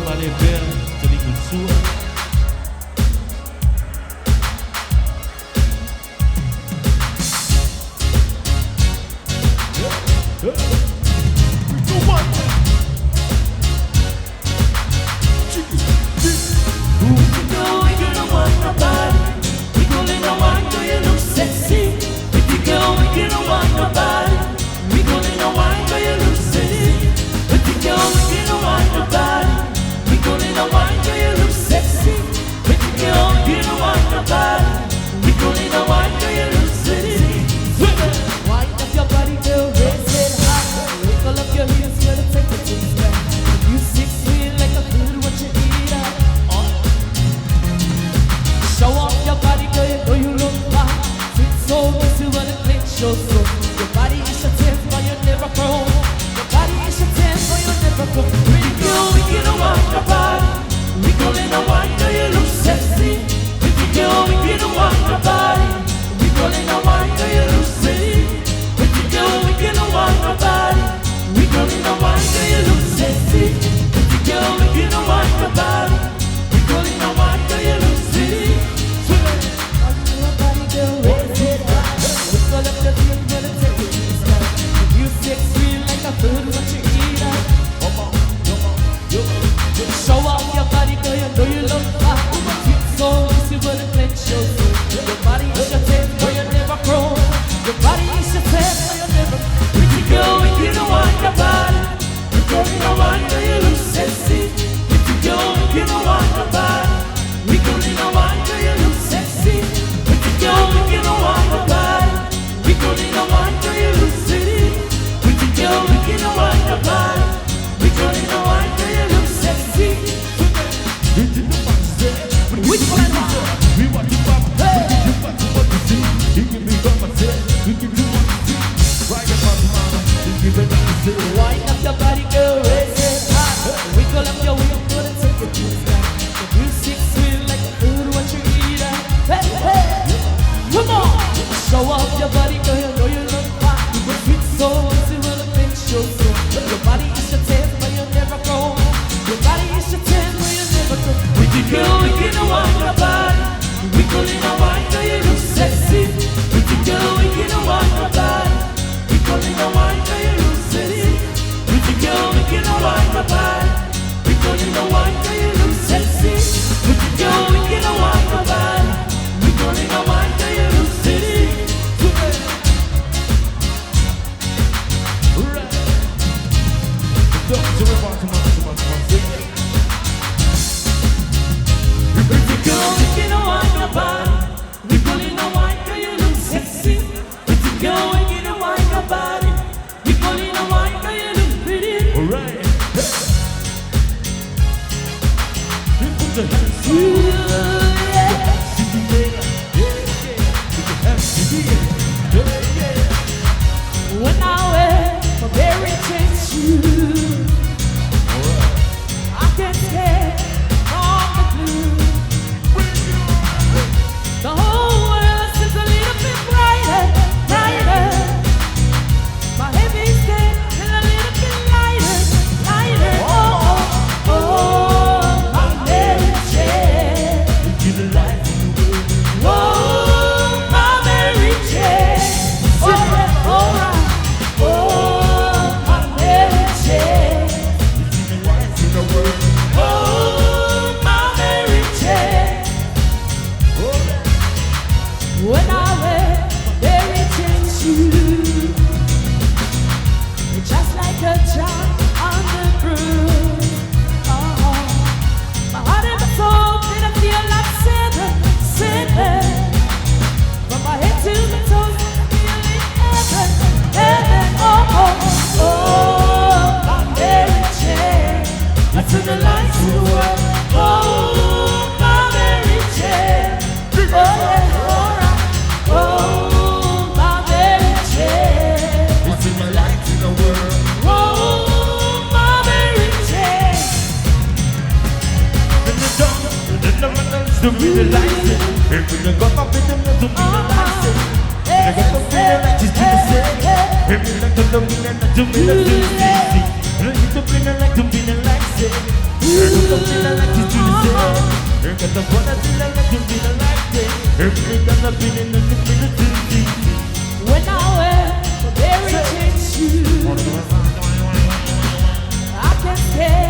Malibel sa likod suwa. Your body is a 10, but you never grow. Your body is a 10, but you never grow. We can want your body. We gonna want you look sexy. We can want your body. We gonna want you look sexy. We can want your body. We gonna want you look sexy. We can want your body. We gonna want you look sexy. Your body, girl, raise it high. Up the thing, gonna take it to the sky. You sex sweet like a food, what you eat up. Come on. Show off your body, girl, you know you look fine. Sweet soul, you see what it clench your soul. Your body is your tail, but you never grow. Your body is your tail, but you never. Pretty girl, we can want your body. We gonna want you, you look sexy. Pretty girl, we can want your body. We gonna want you, you look sexy. Pretty girl, we can want your body. We gonna want you look city. We gonna want your body. We gonna want you look sexy. Which one? We want you up. We want to see. You can be on my head. We can do what you see. Right about the mama. You give it up to see. Wind up your body, girl, raise it high. Wiggle up your wheel, gonna take it to the sky. The music sweet like the food, what you eat at. Hey, come on. Show off your body, girl, you know you look fine. You got sweet soul, see what it makes you so. Your body is your 10, but you never grow. Your body is your 10, but you never grow. Pretty girl, we can want your body. We gonna want you, you look sexy. Pretty girl, we can want your body. We gonna want you, you look sexy. Pretty girl, we can want your body. We gonna want you, you look sexy. Pretty girl, we can want your body. We gonna want you, you look sexy. When I wear my very changed shoes, I can't escape from the blue. The whole world seems a little bit brighter, brighter. My heavy step is a little bit lighter, lighter. Oh, oh, oh, my Mary Jane. You the light in the world. Oh, my Mary Jane. Oh, yeah, all right. Oh, my Mary Jane. You the light in the world. Oh, my Mary Jane. When I wear my Mary Jane shoes, it's just like a child on the groove. Oh, my heart and my soul did I feel like sinning. From my head to my toes, I feel in heaven, heaven. Oh, oh, oh, my Mary Jane. I turn the lights to the world. Oh, my Mary Jane. Oh, yeah, all right. Oh, my Mary Jane. It's in the light in the world. Oh, my Mary Jane. To be the light, if we got up in the middle, to be the light, I got to feel like it's the same. If we like to be the light, to be the light, to be the light, say. Here comes the feeling like you do say. Here comes the one that feeling like you feel like this. Here comes the feeling like you feel it. When I wear the very shoes, I can't stay.